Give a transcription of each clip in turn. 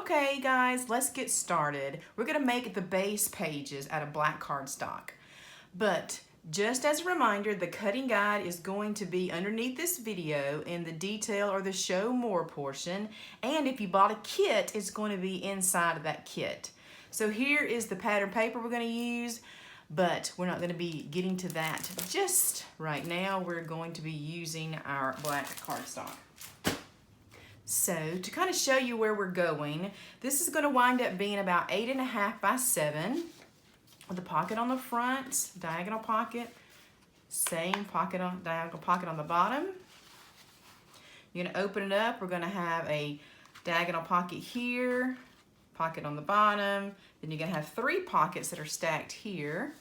Okay guys, let's get started. We're gonna make the base pages out of black cardstock. But just as a reminder, the cutting guide is going to be underneath this video in the detail or the show more portion. And if you bought a kit, it's going to be inside of that kit. So here is the pattern paper we're going to use, but we're not going to be getting to that just right now. We're going to be using our black cardstock. So to kind of show you where we're going, this is going to wind up being about 8.5 by 7 with a pocket on the front, diagonal pocket, same pocket on diagonal pocket on the bottom. You're going to open it up. We're going to have a diagonal pocket here, pocket on the bottom. Then you're going to have 3 pockets that are stacked here.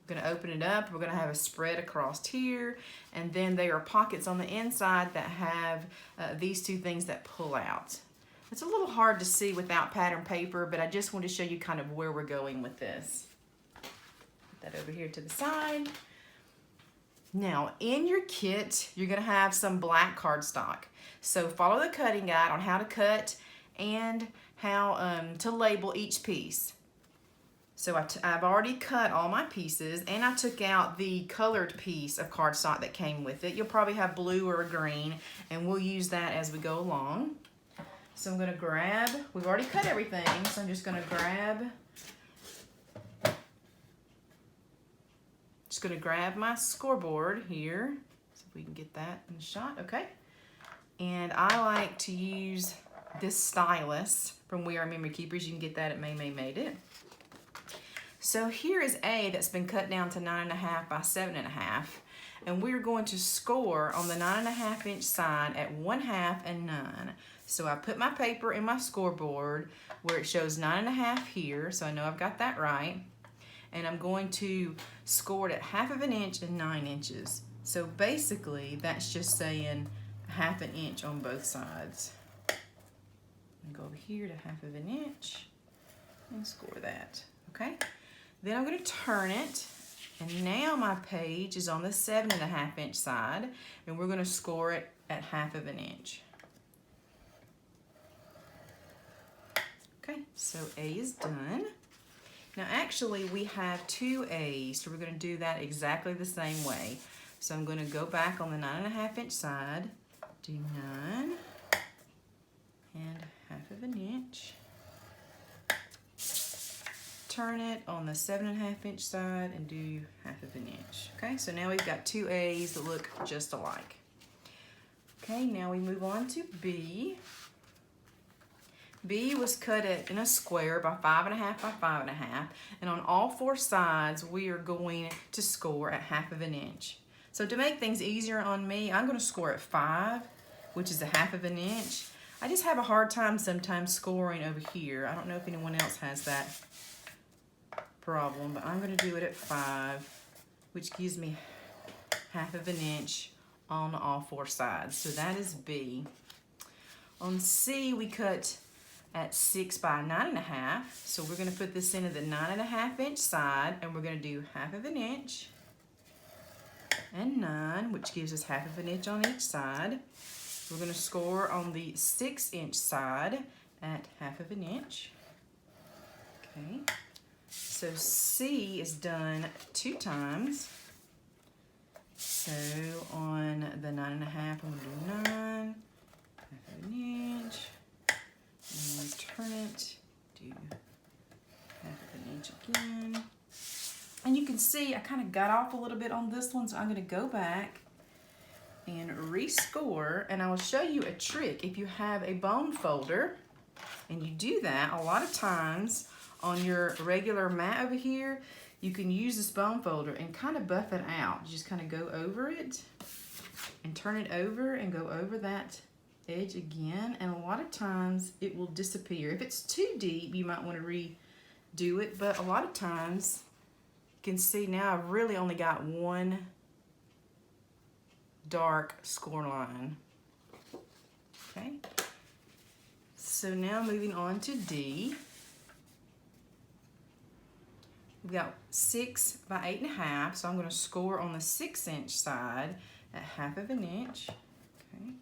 We're going to open it up. We're going to have a spread across here, and then there are pockets on the inside that have these 2 things that pull out. It's a little hard to see without pattern paper, but I just want to show you kind of where we're going with this. Put that over here to the side. Now, in your kit, you're going to have some black cardstock. So follow the cutting guide on how to cut and how to label each piece. So I've already cut all my pieces, and I took out the colored piece of cardstock that came with it. You'll probably have blue or green, and we'll use that as we go along. So I'm going to grab, we've already cut everything, so I'm just going to grab my scoreboard here. So if we can get that in the shot, okay. And I like to use this stylus from We Are Memory Keepers. You can get that at May Made It. So here is A that's been cut down to 9.5 by 7.5, and we're going to score on the 9.5 inch side at 1/2 and 9. So I put my paper in my scoreboard where it shows 9.5 here, so I know I've got that right. And I'm going to score it at 1/2 inch and 9 inches. So basically that's just saying 1/2 inch on both sides. And go over here to 1/2 inch and score that, okay? Then I'm going to turn it, and now my page is on the 7.5 inch side, and we're going to score it at 1/2 inch. Okay, so A is done. Now actually we have 2 A's, so we're going to do that exactly the same way. So I'm going to go back on the 9.5 inch side, do 9 and 1/2 inch. Turn it on the 7.5 inch side and do 1/2 inch. Okay, so now we've got 2 A's that look just alike. Okay, now we move on to B. B was cut in a square by 5.5 by 5.5, and on all 4 sides we are going to score at 1/2 inch. So to make things easier on me, I'm going to score at 5, which is a 1/2 inch. I just have a hard time sometimes scoring over here. I don't know if anyone else has that problem, but I'm going to do it at 5, which gives me 1/2 inch on all 4 sides. So that is B. On C, we cut at 6 by 9.5, so we're going to put this into the 9.5 inch side, and we're going to do 1/2 inch and 9, which gives us 1/2 inch on each side. We're going to score on the 6 inch side at 1/2 inch. Okay. So C is done 2 times. So on the 9.5, I'm going to do 9, 1/2 inch, and then turn it, do 1/2 inch again. And you can see I kind of got off a little bit on this one, so I'm going to go back and rescore, and I will show you a trick. If you have a bone folder and you do that, a lot of times on your regular mat over here, you can use this bone folder and kind of buff it out. You just kind of go over it and turn it over and go over that edge again, and a lot of times it will disappear. If it's too deep, you might want to redo it, but a lot of times you can see now I've really only got 1 dark score line. Okay, so now moving on to D. We've got 6 by 8.5, so I'm going to score on the 6 inch side at 1/2 inch. Okay.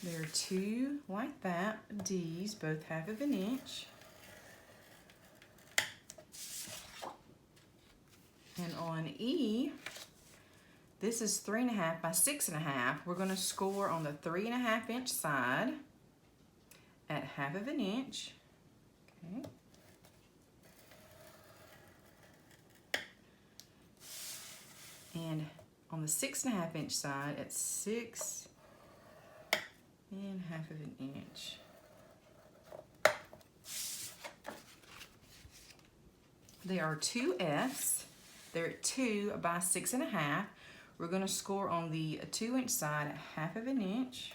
There are two like that, D's, both 1/2 inch. And on E, this is 3.5 by 6.5. We're going to score on the 3.5 inch side at 1/2 inch. Okay. And on the 6.5 inch side at 6 1/2 inch. There are two F's. They're at 2 by 6.5. We're going to score on the 2 inch side at 1/2 inch.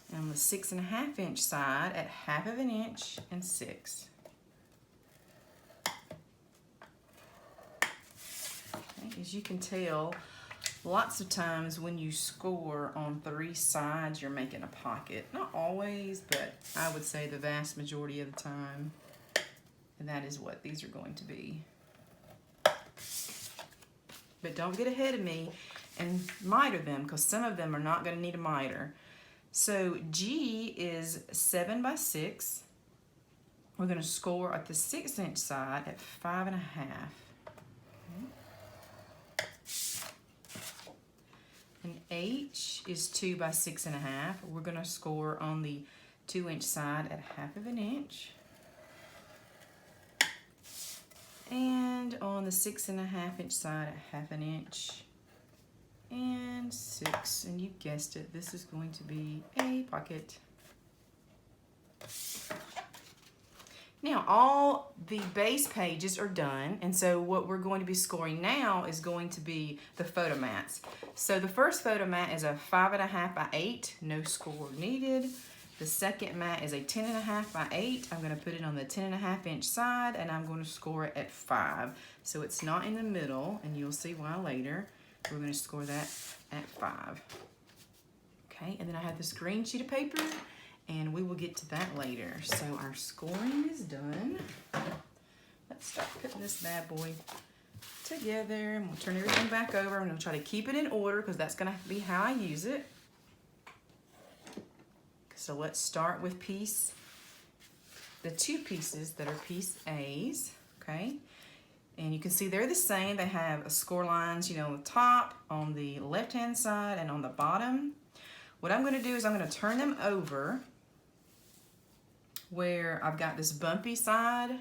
And on the 6.5 inch side at 1/2 inch and 6. Okay, as you can tell, lots of times when you score on 3 sides, you're making a pocket. Not always, but I would say the vast majority of the time. And that is what these are going to be. But don't get ahead of me and miter them, because some of them are not going to need a miter. So G is 7 by 6. We're going to score at the 6 inch side at 5.5. And H is 2 by 6.5. We're going to score on the 2 inch side at 1/2 inch. And on the 6.5 inch side at 1/2 inch and 6. And you guessed it, this is going to be a pocket. Now all the base pages are done, and so what we're going to be scoring now is going to be the photo mats. So the first photo mat is a 5.5 by 8, no score needed. The second mat is a 10.5 by 8. I'm going to put it on the 10.5 inch side, and I'm going to score it at 5. So it's not in the middle, and you'll see why later. We're going to score that at 5. Okay, and then I have this green sheet of paper, and we will get to that later. So our scoring is done. Let's start putting this bad boy together, and we'll turn everything back over, and we'll try to keep it in order because that's going to be how I use it. So let's start with the 2 pieces that are piece A's, okay? And you can see they're the same. They have score lines, on the top, on the left-hand side, and on the bottom. What I'm going to do is I'm going to turn them over where I've got this bumpy side.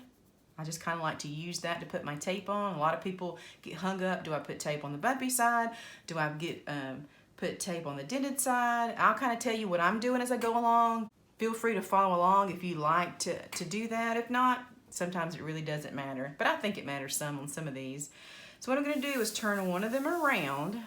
I just kind of like to use that to put my tape on. A lot of people get hung up. Do I put tape on the bumpy side? Do I put tape on the dented side? I'll kind of tell you what I'm doing as I go along. Feel free to follow along if you like to do that. If not, sometimes it really doesn't matter. But I think it matters some on some of these. So what I'm going to do is turn one of them around.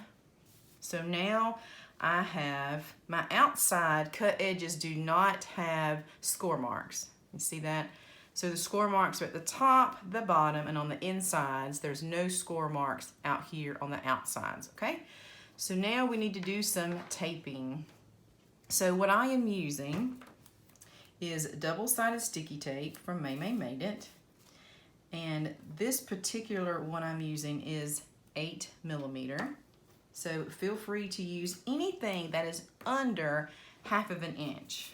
So now I have my outside cut edges do not have score marks. You see that? So the score marks are at the top, the bottom, and on the insides. There's no score marks out here on the outsides, okay? So now we need to do some taping. So what I am using is double-sided sticky tape from May Made It. And this particular one I'm using is 8mm. So feel free to use anything that is under 1/2 inch.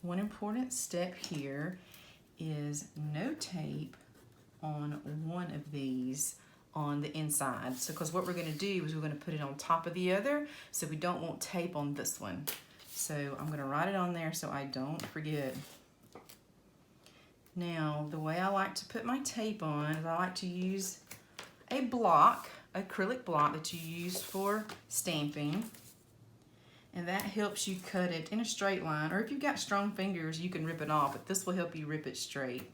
One important step here is no tape on one of these on the inside. So because what we're going to do is we're going to put it on top of the other, so we don't want tape on this one. So I'm going to write it on there so I don't forget. Now the way I like to put my tape on is I like to use a block, acrylic block that you use for stamping. And that helps you cut it in a straight line, or if you've got strong fingers, you can rip it off, but this will help you rip it straight.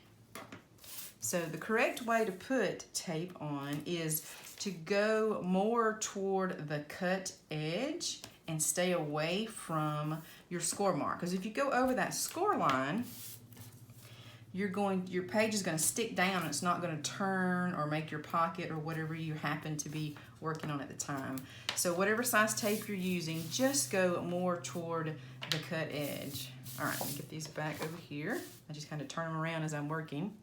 So the correct way to put tape on is to go more toward the cut edge and stay away from your score mark. Because if you go over that score line, your page is going to stick down, and it's not going to turn or make your pocket or whatever you happen to be working on at the time. So whatever size tape you're using, just go more toward the cut edge. All right, let me get these back over here. I just kind of turn them around as I'm working.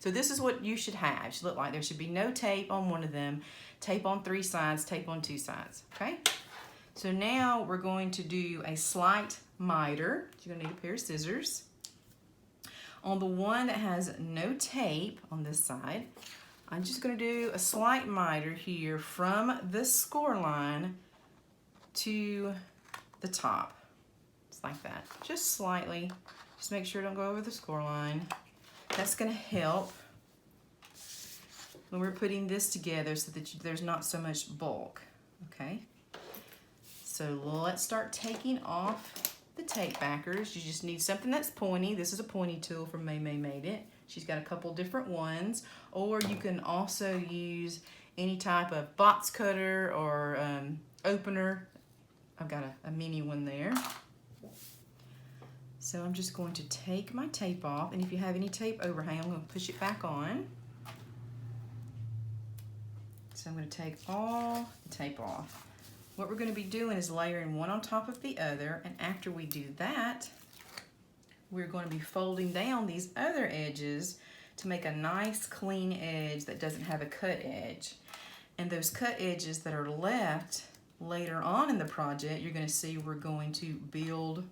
So this is what you should have. It should look like there should be no tape on one of them, tape on 3 sides, tape on 2 sides, okay? So now we're going to do a slight miter. You're gonna need a pair of scissors. On the one that has no tape on this side, I'm just gonna do a slight miter here from the score line to the top. Just like that, just slightly. Just make sure it don't go over the score line. That's gonna help when we're putting this together so that there's not so much bulk, okay? So let's start taking off the tape backers. You just need something that's pointy. This is a pointy tool from May Made It. She's got a couple different ones, or you can also use any type of box cutter or opener. I've got a mini one there. So I'm just going to take my tape off, and if you have any tape overhang, I'm going to push it back on. So I'm going to take all the tape off. What we're going to be doing is layering one on top of the other, and after we do that, we're going to be folding down these other edges to make a nice clean edge that doesn't have a cut edge. And those cut edges that are left later on in the project, you're going to see we're going to build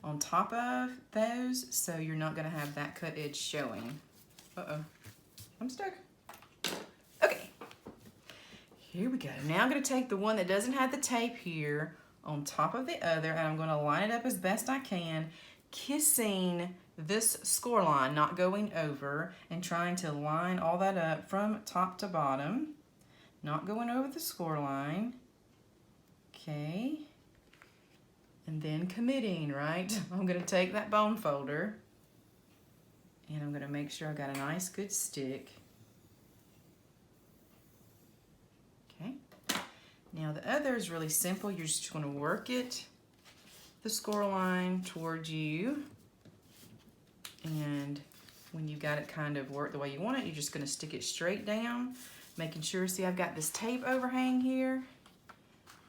on top of those, so you're not going to have that cut edge showing. Uh-oh, I'm stuck. Okay, here we go. Now I'm going to take the one that doesn't have the tape here on top of the other, and I'm going to line it up as best I can, kissing this score line, not going over, and trying to line all that up from top to bottom, not going over the score line. Okay. And then committing, right? I'm going to take that bone folder and I'm going to make sure I've got a nice good stick. Okay. Now the other is really simple. You're just going to work it, the score line towards you. And when you've got it kind of worked the way you want it, you're just going to stick it straight down, making sure, see I've got this tape overhang here.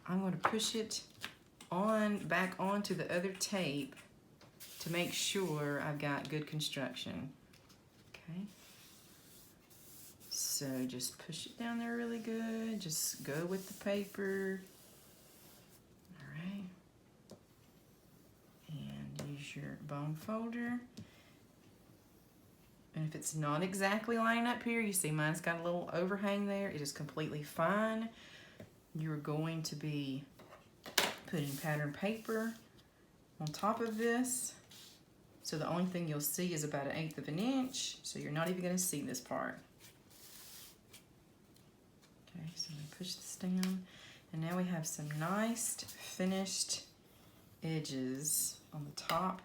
I'm going to push it back onto the other tape to make sure I've got good construction. Okay, so just push it down there really good. Just go with the paper. All right, and use your bone folder. And if it's not exactly lining up here, you see mine's got a little overhang there. It is completely fine. You're going to be putting pattern paper on top of this. So the only thing you'll see is about 1/8 of an inch. So you're not even going to see this part. Okay, so I'm going to push this down. And now we have some nice finished edges on the top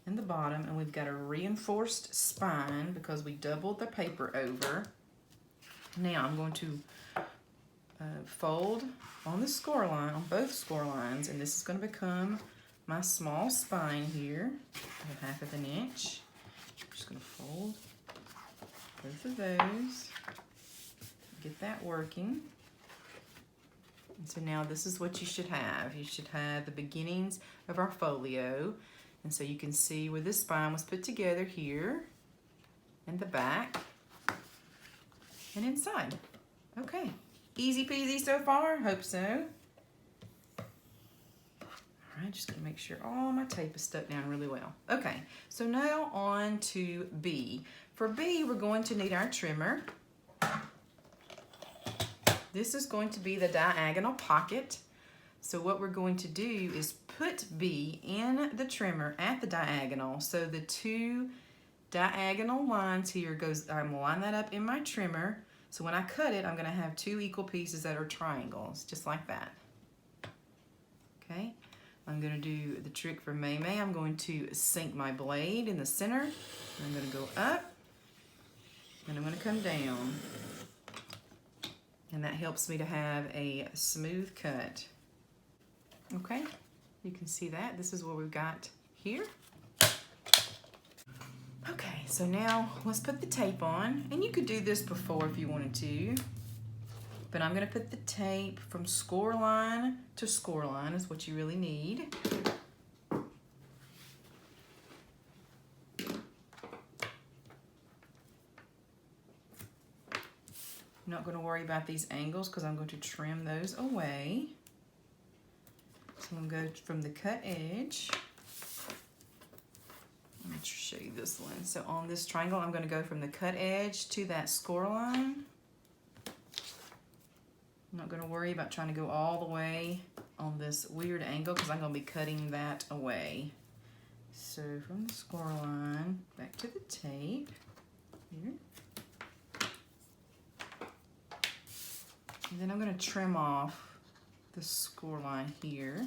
and the bottom. And we've got a reinforced spine because we doubled the paper over. Now I'm going to fold on the score line, on both score lines, and this is going to become my small spine here of 1/2 of an inch. I'm just going to fold both of those, get that working. And so now this is what you should have. You should have the beginnings of our folio, and so you can see where this spine was put together here, and the back, and inside. Okay. Easy peasy so far? Hope so. All right, just gonna make sure all my tape is stuck down really well. Okay, so now on to B. For B, we're going to need our trimmer. This is going to be the diagonal pocket. So what we're going to do is put B in the trimmer at the diagonal. So the 2 diagonal lines here I'm gonna line that up in my trimmer. So when I cut it, I'm going to have 2 equal pieces that are triangles, just like that. Okay, I'm going to do the trick for May. I'm going to sink my blade in the center. I'm going to go up, and I'm going to come down. And that helps me to have a smooth cut. Okay, you can see that. This is what we've got here. Okay, so now let's put the tape on, and you could do this before if you wanted to, but I'm going to put the tape from score line to score line is what you really need. not going to worry about these angles because I'm going to trim those away. So I'm going to go from the cut edge. Let me show you this one. So on this triangle, I'm going to go from the cut edge to that score line. I'm not going to worry about trying to go all the way on this weird angle because I'm going to be cutting that away. So from the score line back to the tape here. And then I'm going to trim off the score line here.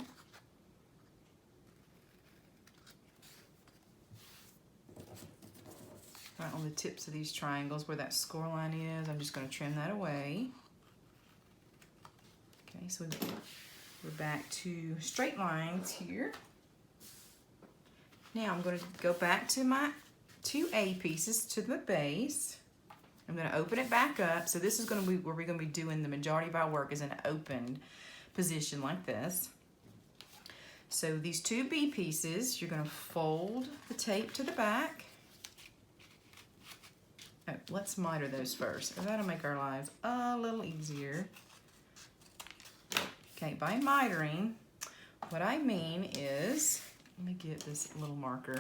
Right on the tips of these triangles where that score line is, I'm just going to trim that away. Okay, so we're back to straight lines here. Now I'm going to go back to my 2A pieces to the base. I'm going to open it back up. So this is going to be where we're going to be doing the majority of our work, is in an opened position like this. So these 2B pieces, you're going to fold the tape to the back. Oh, let's miter those first. That'll make our lives a little easier. Okay, by mitering, what I mean is, let me get this little marker.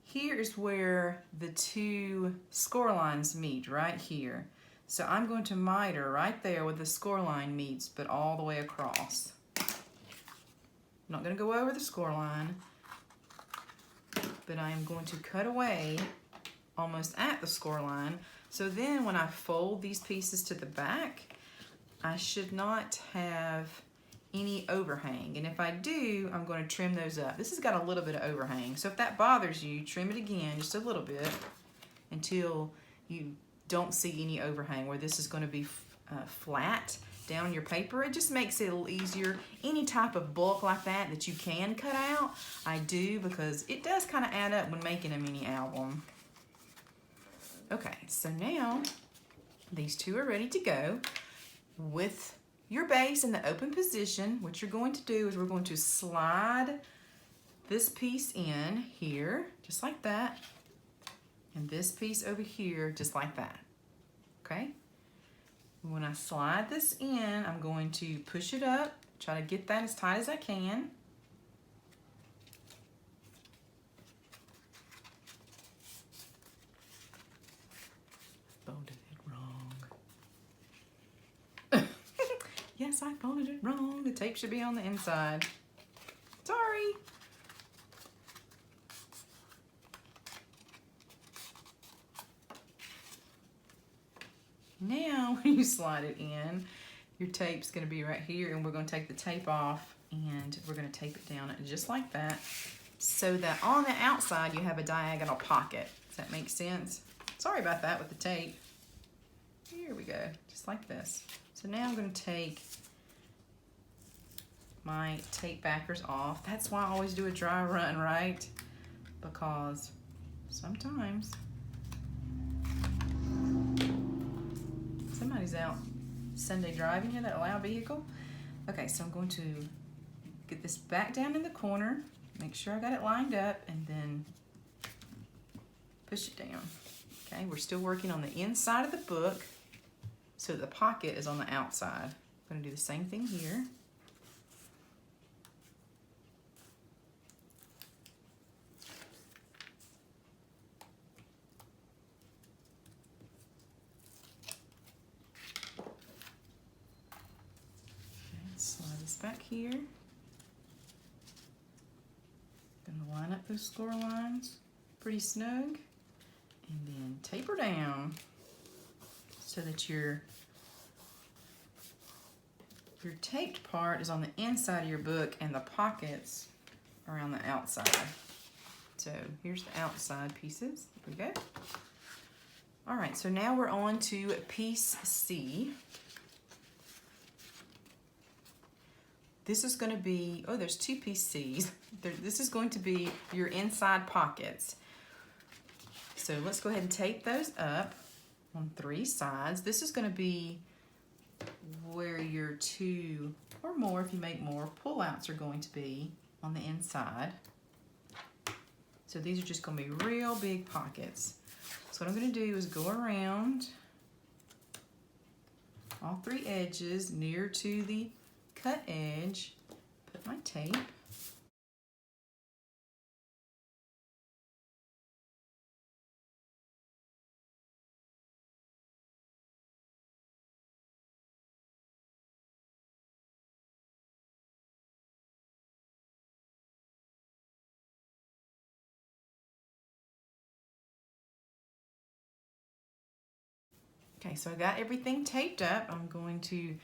Here is where the two score lines meet, right here. So I'm going to miter right there where the score line meets, but all the way across. I'm not going to go over the score line, but I am going to cut away almost at the score line. So then when I fold these pieces to the back, I should not have any overhang. And if I do, I'm going to trim those up. This has got a little bit of overhang. So if that bothers you, trim it again just a little bit until you don't see any overhang, where this is going to be flat down your paper. It just makes it a little easier. Any type of bulk like that that you can cut out, I do, because it does kind of add up when making a mini album. Okay, so now these two are ready to go. With your base in the open position, what you're going to do is we're going to slide this piece in here, just like that, and this piece over here, just like that, okay? When I slide this in, I'm going to push it up, try to get that as tight as I can. Folded it wrong. Yes, I folded it wrong. The tape should be on the inside. Sorry. Now, when you slide it in, your tape's going to be right here, and we're going to take the tape off, and we're going to tape it down just like that, so that on the outside you have a diagonal pocket. Does that make sense? Sorry about that with the tape. Here we go, just like this. So now I'm going to take my tape backers off. That's why I always do a dry run, right? Because sometimes somebody's out Sunday driving here, that loud vehicle. Okay, so I'm going to get this back down in the corner, make sure I got it lined up, and then push it down. Okay, we're still working on the inside of the book, so the pocket is on the outside. I'm going to do the same thing here. Slide this back here. Gonna line up those score lines pretty snug, and then taper down so that your taped part is on the inside of your book and the pockets are on the outside. So here's the outside pieces. There we go. All right, so now we're on to piece C. This is going to be, oh, there's two piece C's. This is going to be your inside pockets. So let's go ahead and tape those up on 3 sides. This is going to be where your 2 or more, if you make more, pull-outs are going to be on the inside. So these are just going to be real big pockets. So what I'm going to do is go around all three edges near to the cut edge. Put my tape. Okay, so I got everything taped up. I'm going to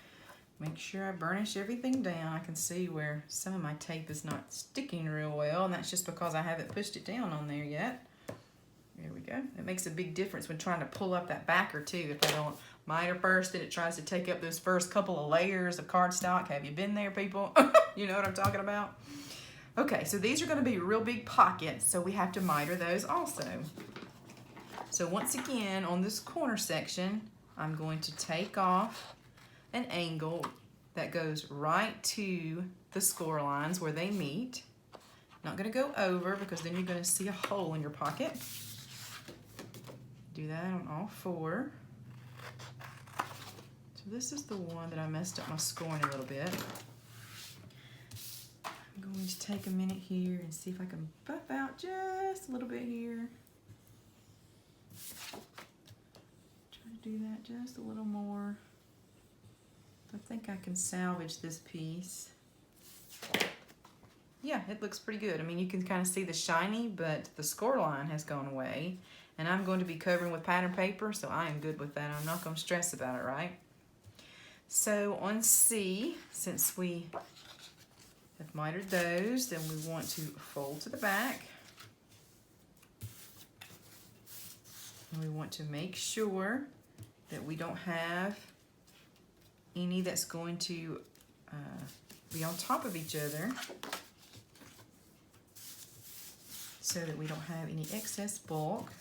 make sure I burnish everything down. I can see where some of my tape is not sticking real well, and that's just because I haven't pushed it down on there yet. There we go. It makes a big difference when trying to pull up that backer too. If I don't miter first, then it tries to take up those first couple of layers of cardstock. Have you been there, people? You know what I'm talking about? Okay, so these are going to be real big pockets, so we have to miter those also. So once again, on this corner section, I'm going to take off an angle that goes right to the score lines where they meet. Not going to go over because then you're going to see a hole in your pocket. Do that on all four. So this is the one that I messed up my scoring a little bit. I'm going to take a minute here and see if I can buff out just a little bit here. Try to do that just a little more. I think I can salvage this piece. Yeah, it looks pretty good. I mean, you can kind of see the shiny, but the score line has gone away. And I'm going to be covering with pattern paper, so I am good with that. I'm not going to stress about it, right? So on C, since we have mitered those, then we want to fold to the back. And we want to make sure that we don't have any that's going to be on top of each other, so that we don't have any excess bulk.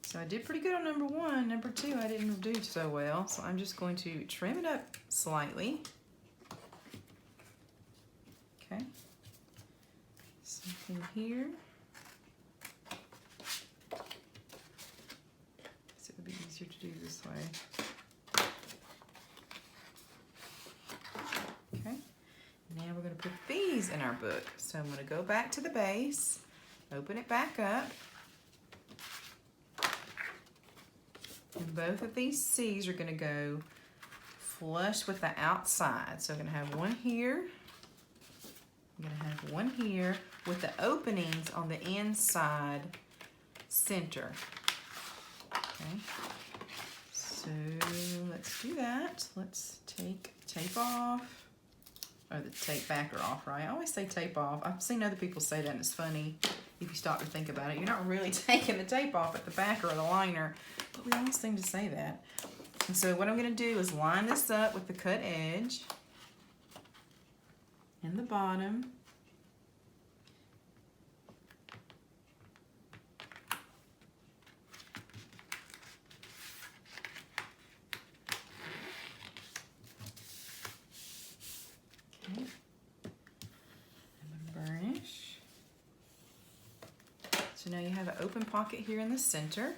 So I did pretty good on number one. Number two, I didn't do so well, so I'm just going to trim it up slightly. Okay. Something here. So it would be easier to do this way. Okay. Now we're going to put these in our book. So I'm going to go back to the base, open it back up, and both of these C's are going to go flush with the outside. So I'm going to have one here, I'm going to have one here with the openings on the inside center. Okay, so let's do that. Let's take tape off. Or the tape backer off, right? I always say tape off. I've seen other people say that, and it's funny if you stop to think about it. You're not really taking the tape off at the backer or the liner, but we always seem to say that. And so what I'm going to do is line this up with the cut edge in the bottom. So now you have an open pocket here in the center,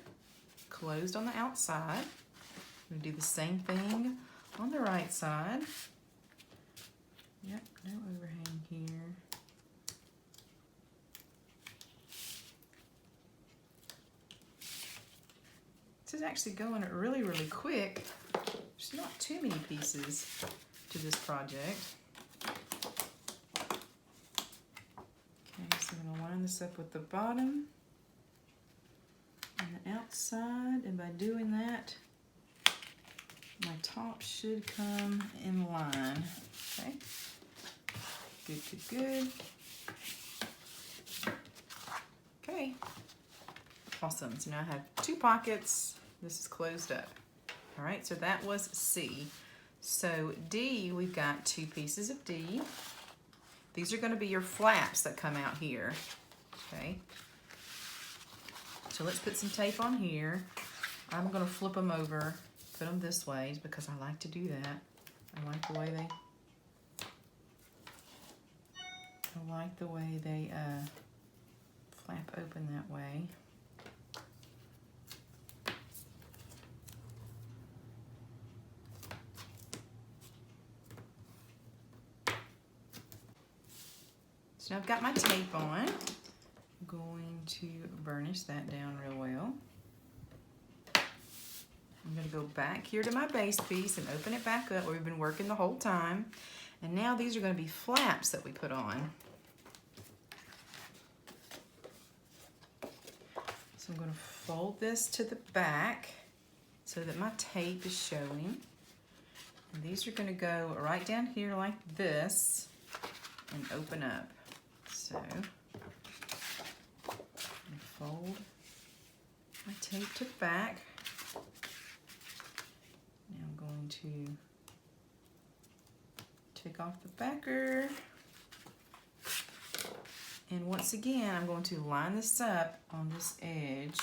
closed on the outside. I'm going to do the same thing on the right side. Yep, no overhang here. This is actually going really, really quick. There's not too many pieces to this project. Okay, so I'm going to line this up with the bottom and the outside, and by doing that, my top should come in line. Okay, good, good, good. Okay, awesome. So now I have two pockets. This is closed up. All right, so that was C. So D, we've got two pieces of D. These are going to be your flaps that come out here. Okay, so let's put some tape on here. I'm going to flip them over, put them this way because I like to do that. I like the way they flap open that way. So now I've got my tape on. I'm going to burnish that down real well. I'm going to go back here to my base piece and open it back up where we've been working the whole time. And now these are going to be flaps that we put on. So I'm going to fold this to the back so that my tape is showing. And these are going to go right down here like this and open up. So fold my tape to the back. Now I'm going to take off the backer. And once again, I'm going to line this up on this edge.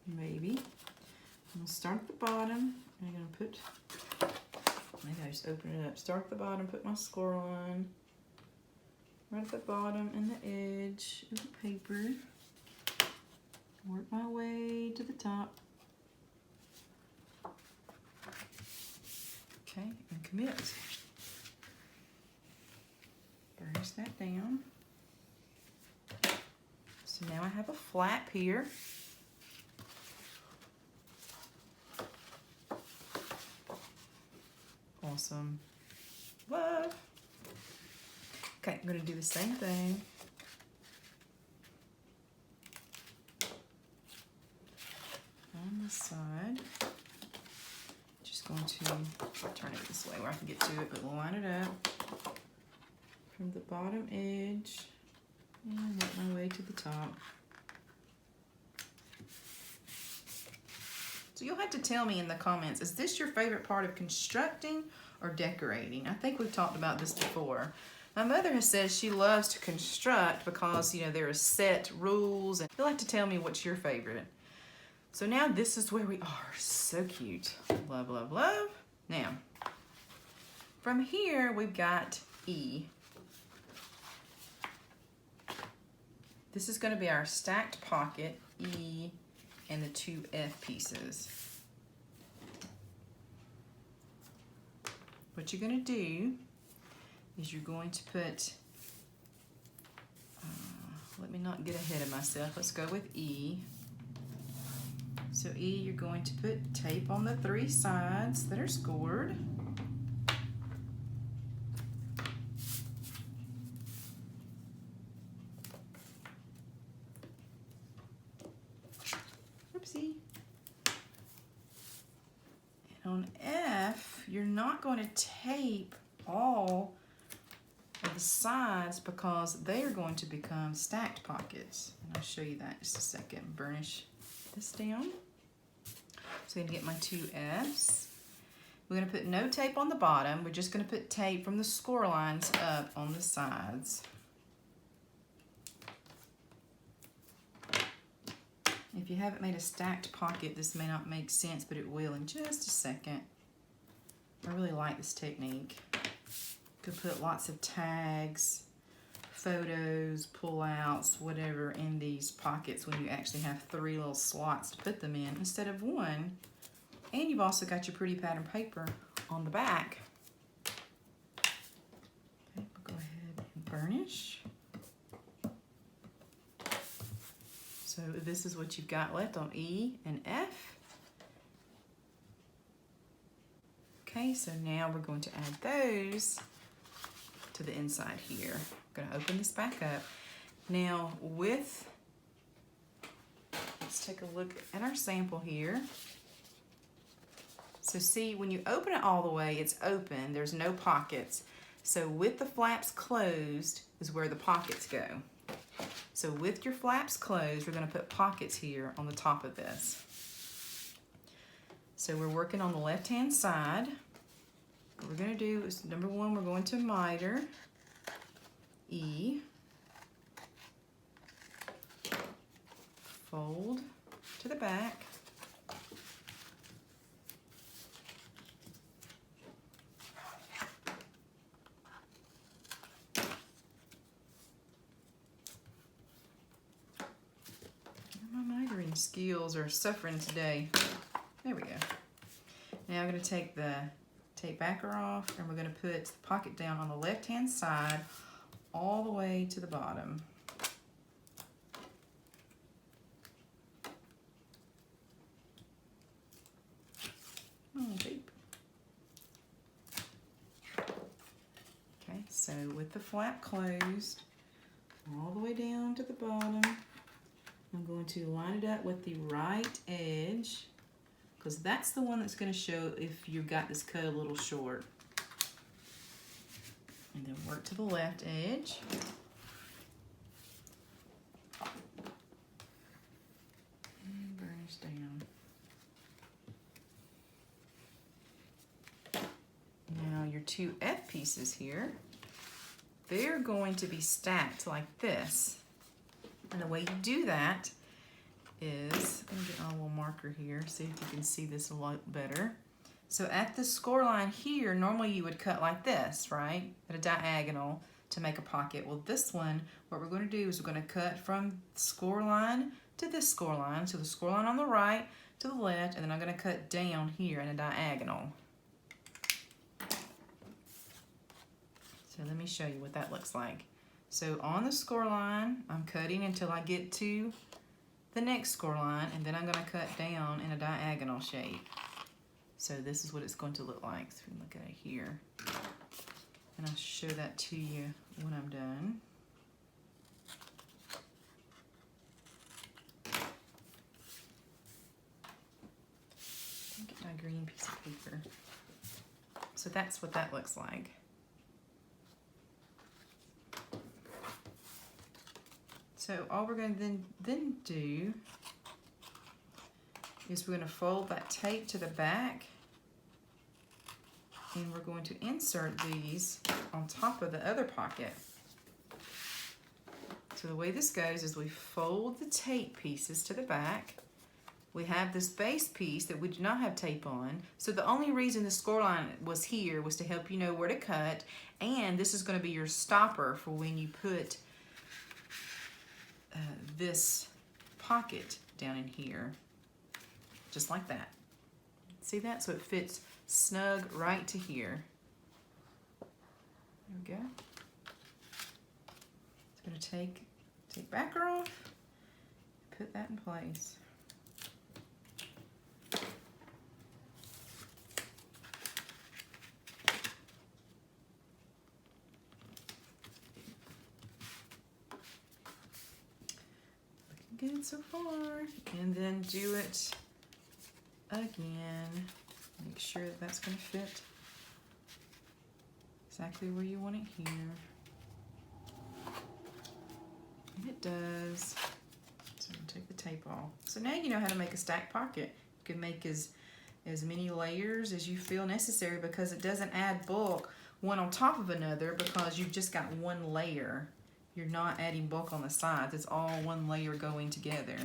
Maybe. I'm going to start at the bottom. I'm going to put, maybe I just open it up. Start at the bottom, put my score on. Right at the bottom and the edge of the paper. Work my way to the top. Okay, and commit. Burnish that down. So now I have a flap here. Awesome. Love. Okay, I'm going to do the same thing. On the side. Just going to turn it this way where I can get to it, but line it up from the bottom edge and work my way to the top. So you'll have to tell me in the comments, is this your favorite part of constructing or decorating? I think we've talked about this before. My mother has said she loves to construct because, you know, there are set rules, and you'll have to tell me what's your favorite. So now this is where we are. So cute. Love, love, love. Now, from here we've got E. This is going to be our stacked pocket, E, and the two F pieces. What you're going to do is you're going to put, let me not get ahead of myself. Let's go with E. So E, you're going to put tape on the 3 sides that are scored. Oopsie. And on F, you're not going to tape all of the sides because they are going to become stacked pockets. And I'll show you that in just a second. Burnish this down. So I'm going to get my 2 F's. We're going to put no tape on the bottom. We're just going to put tape from the score lines up on the sides. If you haven't made a stacked pocket, this may not make sense, but it will in just a second. I really like this technique. Could put lots of tags, photos, pull-outs, whatever in these pockets when you actually have 3 little slots to put them in instead of 1. And you've also got your pretty pattern paper on the back. Okay, we'll go ahead and burnish. So this is what you've got left on E and F. Okay, so now we're going to add those to the inside here. I'm going to open this back up. Now let's take a look at our sample here. So see, when you open it all the way, it's open, there's no pockets. So with the flaps closed is where the pockets go. So with your flaps closed, we're going to put pockets here on the top of this. So we're working on the left-hand side. What we're going to do is, number 1, we're going to miter, E, fold to the back, my mitering skills are suffering today. There we go. Now I'm going to take the tape backer off, and we're going to put the pocket down on the left-hand side all the way to the bottom. Tape. Okay, so with the flap closed all the way down to the bottom, I'm going to line it up with the right edge, because that's the one that's going to show if you've got this cut a little short. And then work to the left edge. And burnish down. Now your two F pieces here, they're going to be stacked like this. And the way you do that is, I'm going to get my little marker here, see if you can see this a lot better. So at the score line here, normally you would cut like this, right? At a diagonal to make a pocket. Well, this one, what we're going to do is we're going to cut from the score line to this score line. So the score line on the right to the left, and then I'm going to cut down here in a diagonal. So let me show you what that looks like. So on the score line, I'm cutting until I get to the next score line, and then I'm going to cut down in a diagonal shape. So this is what it's going to look like. So we can look at it here. And I'll show that to you when I'm done. Get my green piece of paper. So that's what that looks like. So all we're going to then do is we're going to fold that tape to the back, and we're going to insert these on top of the other pocket. So the way this goes is we fold the tape pieces to the back. We have this base piece that we do not have tape on. So the only reason the score line was here was to help you know where to cut, and this is going to be your stopper for when you put this pocket down in here, just like that. See that? So it fits snug right to here. There we go. It's going to take backer off, put that in place. Good so far. And then do it again. Make sure that that's going to fit exactly where you want it here. And it does. So I'm going to take the tape off. So now you know how to make a stacked pocket. You can make as many layers as you feel necessary, because it doesn't add bulk one on top of another, because you've just got one layer. You're not adding bulk on the sides. It's all one layer going together.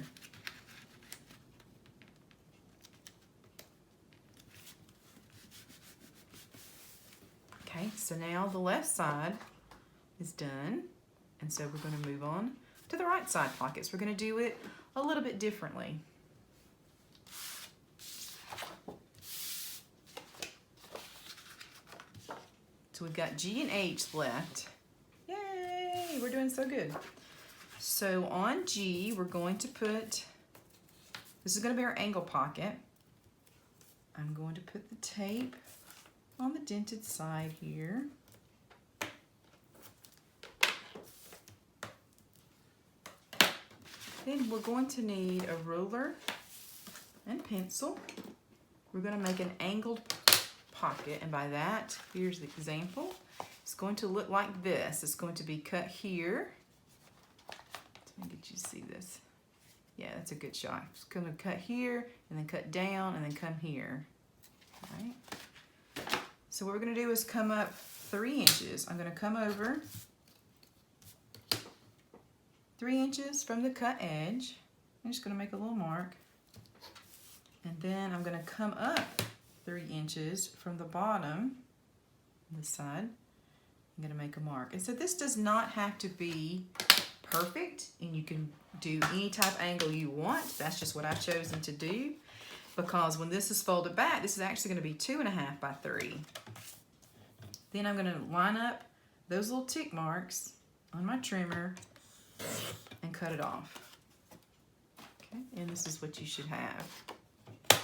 Okay, so now the left side is done. And so we're going to move on to the right side pockets. We're going to do it a little bit differently. So we've got G and H left. Yay, we're doing so good. So on G, we're going to put, this is going to be our angle pocket. I'm going to put the tape on the dented side here. Then we're going to need a ruler and pencil. We're going to make an angled pocket, and by that, here's the example. It's going to look like this. It's going to be cut here. Let me get you to see this. Yeah, that's a good shot. It's going to cut here, and then cut down, and then come here. All right. So what we're going to do is come up 3 inches. I'm going to come over 3 inches from the cut edge. I'm just going to make a little mark. And then I'm going to come up 3 inches from the bottom, this side. I'm going to make a mark. And so this does not have to be perfect, and you can do any type of angle you want. That's just what I've chosen to do. because when this is folded back, this is actually going to be 2.5 by 3. Then I'm going to line up those little tick marks on my trimmer and cut it off. Okay, and this is what you should have.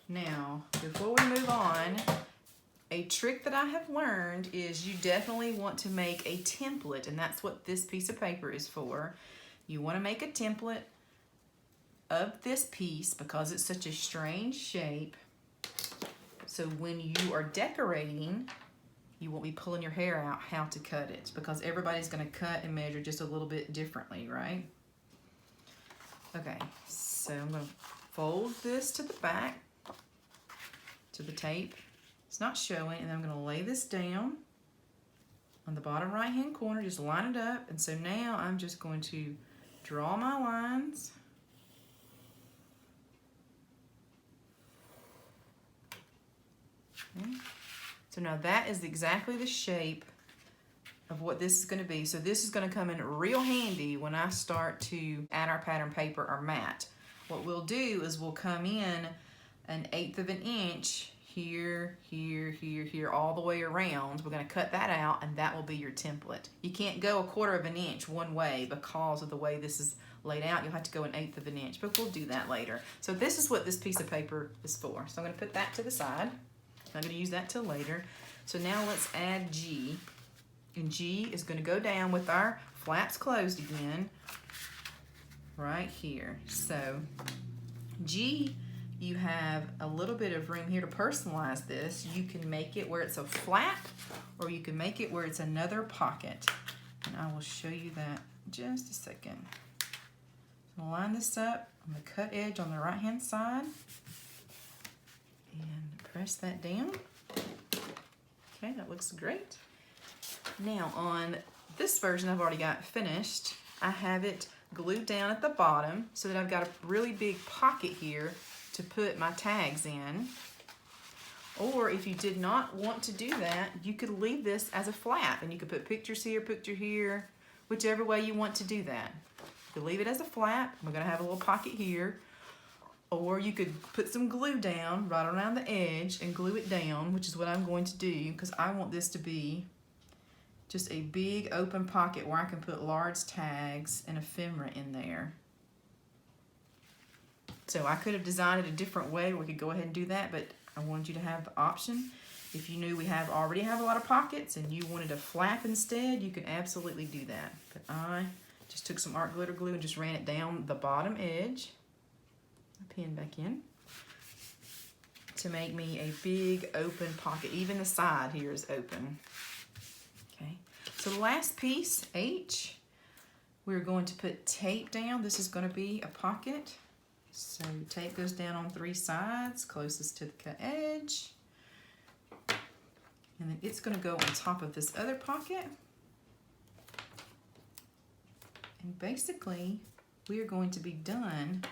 Now, before we move on, a trick that I have learned is you definitely want to make a template, and that's what this piece of paper is for. You want to make a template of this piece because it's such a strange shape. So when you are decorating, you won't be pulling your hair out how to cut it, because everybody's going to cut and measure just a little bit differently, right? Okay, so I'm going to fold this to the back, to the tape. It's not showing, and I'm going to lay this down on the bottom right hand corner, just line it up. And so now I'm just going to draw my lines. Okay. So now that is exactly the shape of what this is going to be. So this is going to come in real handy when I start to add our pattern paper or mat. What we'll do is we'll come in 1/8 of an inch here, here, here, here, all the way around. We're going to cut that out, and that will be your template. You can't go 1/4 of an inch one way because of the way this is laid out. You'll have to go 1/8 of an inch, but we'll do that later. So this is what this piece of paper is for. So I'm going to put that to the side. I'm going to use that till later. So now let's add G. And G is going to go down with our flaps closed again right here. So G, you have a little bit of room here to personalize this. You can make it where it's a flap, or you can make it where it's another pocket. And I will show you that in just a second. So line this up on the cut edge on the right hand side and press that down. Okay, that looks great. Now on this version I've already got finished, I have it glued down at the bottom so that I've got a really big pocket here to put my tags in. Or if you did not want to do that, you could leave this as a flap, and you could put pictures here, whichever way you want to do that. You could leave it as a flap. We're going to have a little pocket here. Or you could put some glue down right around the edge and glue it down, which is what I'm going to do, because I want this to be just a big open pocket where I can put large tags and ephemera in there. So I could have designed it a different way. We could go ahead and do that, but I wanted you to have the option. If you knew we already have a lot of pockets and you wanted a flap instead, you could absolutely do that. But I just took some art glitter glue and just ran it down the bottom edge. Pin back in to make me a big open pocket. Even the side here is open. Okay, so the last piece, H, we're going to put tape down. This is going to be a pocket. So tape goes down on 3 sides, closest to the cut edge. And then it's going to go on top of this other pocket. And basically, we are going to be done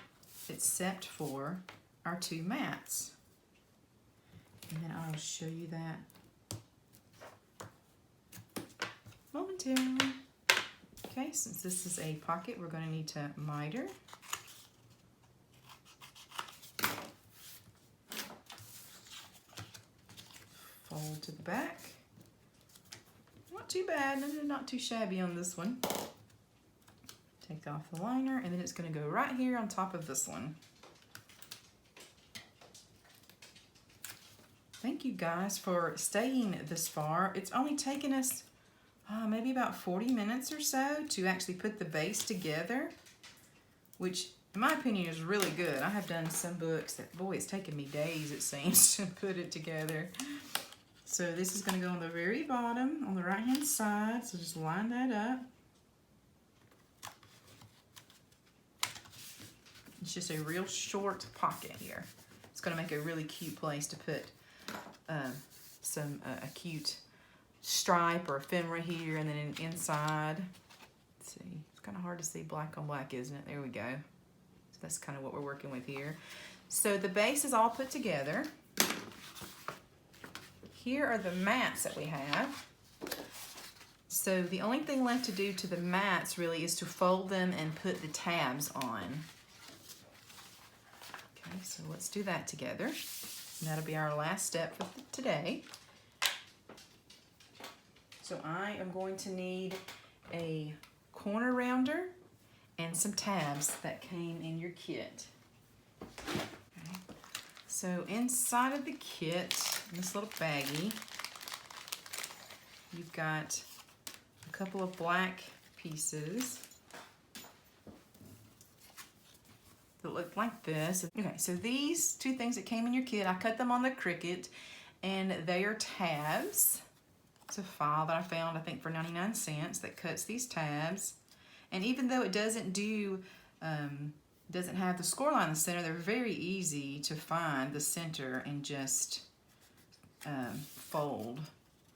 except for our 2 mats. And then I'll show you that momentarily. Okay, since this is a pocket, we're going to need to miter. Fold to the back. Not too bad, not too shabby on this one. Take off the liner, and then it's going to go right here on top of this one. Thank you guys for staying this far. It's only taken us maybe about 40 minutes or so to actually put the base together, which in my opinion is really good. I have done some books that, boy, it's taken me days, it seems, to put it together. So this is going to go on the very bottom on the right hand side, so just line that up. It's just a real short pocket here. It's going to make a really cute place to put a cute stripe or ephemera here, and then inside. Let's see, it's kind of hard to see black on black, isn't it? There we go. So that's kind of what we're working with here. So the base is all put together. Here are the mats that we have. So the only thing left to do to the mats really is to fold them and put the tabs on. So let's do that together. And that'll be our last step for today. So I am going to need a corner rounder and some tabs that came in your kit. Okay. So inside of the kit, in this little baggie, you've got a couple of black pieces that look like this. Okay, so these two things that came in your kit, I cut them on the Cricut, and they are tabs. It's a file that I found, I think, for 99 cents that cuts these tabs. And even though it doesn't have the score line in the center, they're very easy to find the center and just fold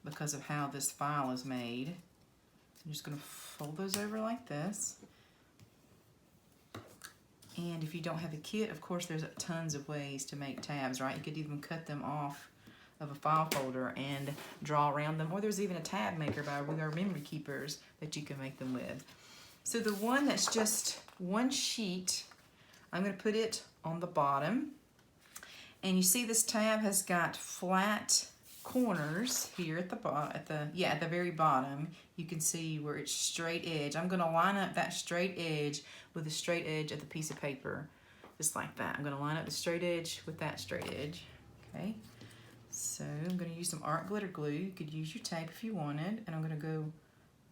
because of how this file is made. I'm just going to fold those over like this. And if you don't have a kit, of course, there's tons of ways to make tabs, right? You could even cut them off of a file folder and draw around them, or there's even a tab maker with our memory keepers that you can make them with. So the one that's just one sheet, I'm going to put it on the bottom. And you see this tab has got flat corners here at the at the very bottom. You can see where it's straight edge. I'm going to line up that straight edge with the straight edge of the piece of paper, just like that. I'm going to line up the straight edge with that straight edge. Okay. So I'm going to use some art glitter glue. You could use your tape if you wanted, and I'm going to go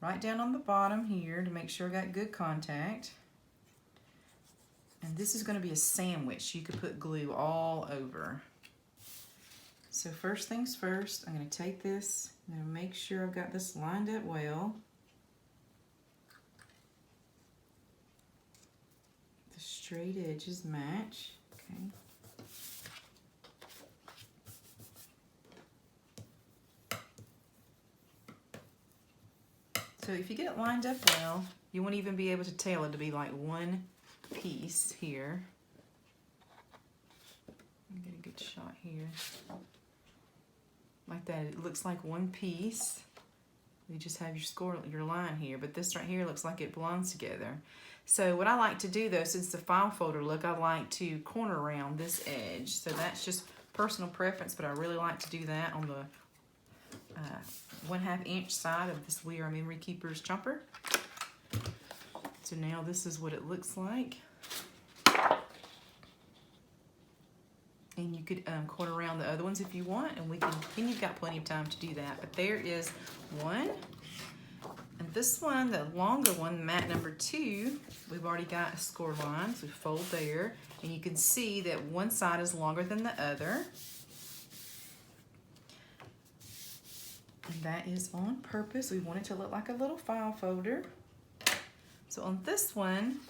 right down on the bottom here to make sure I got good contact. And this is going to be a sandwich. You could put glue all over. So first things first, I'm going to take this, I'm going to make sure I've got this lined up well. The straight edges match. Okay. So if you get it lined up well, you won't even be able to tell it to be like one piece here. Get a good shot here. Like that, it looks like one piece. You just have your line here, but this right here looks like it belongs together. So what I like to do though, since the file folder look, I like to corner around this edge. So that's just personal preference, but I really like to do that on the 1/2 inch side of this We Are Memory Keepers chomper. So now this is what it looks like. And you could corner around the other ones if you want, and you've got plenty of time to do that. But there is one. And this one, the longer one, mat number 2, we've already got a score line, so we fold there. And you can see that one side is longer than the other. And that is on purpose. We want it to look like a little file folder. So on this one,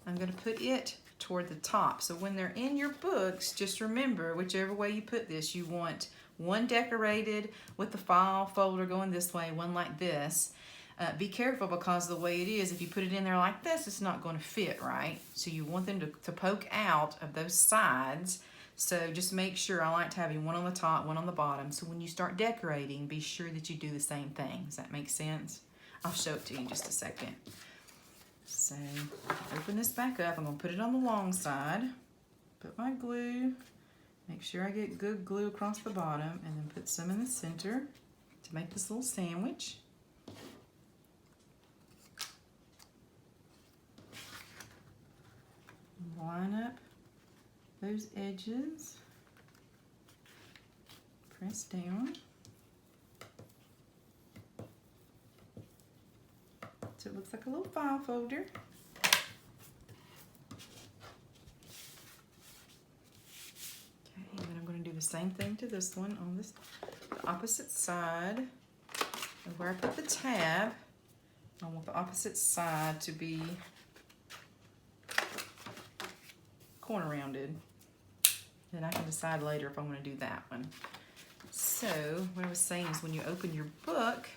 I'm going to put it toward the top. So when they're in your books, just remember, whichever way you put this, you want one decorated with the file folder going this way, one like this. Be careful, because the way it is, if you put it in there like this, it's not going to fit, right? So you want them to poke out of those sides. So just make sure, I like to have one on the top, one on the bottom. So when you start decorating, be sure that you do the same thing. Does that make sense? I'll show it to you in just a second. So open this back up. I'm going to put it on the long side. Put my glue. Make sure I get good glue across the bottom, and then put some in the center to make this little sandwich. Line up those edges. Press down. So it looks like a little file folder. Okay, and then I'm going to do the same thing to this one on the opposite side. And where I put the tab, I want the opposite side to be corner rounded. Then I can decide later if I want to do that one. So what I was saying is, when you open your book,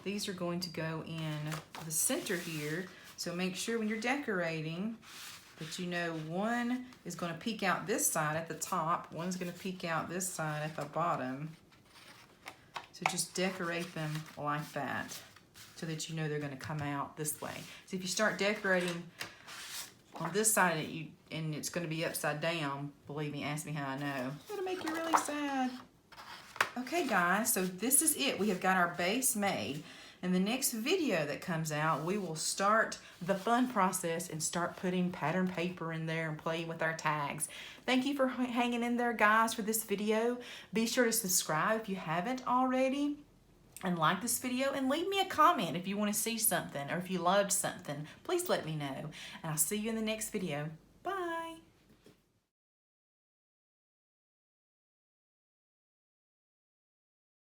these are going to go in the center here. So make sure when you're decorating that you know one is going to peek out this side at the top, one's going to peek out this side at the bottom. So just decorate them like that so that you know they're going to come out this way. So if you start decorating on this side, and it's going to be upside down. Believe me, ask me how I know. It'll make you really sad. Okay, guys, so this is it. We have got our base made. In the next video that comes out, we will start the fun process and start putting pattern paper in there and playing with our tags. Thank you for hanging in there, guys, for this video. Be sure to subscribe if you haven't already, and like this video, and leave me a comment if you want to see something or if you loved something. Please let me know, and I'll see you in the next video.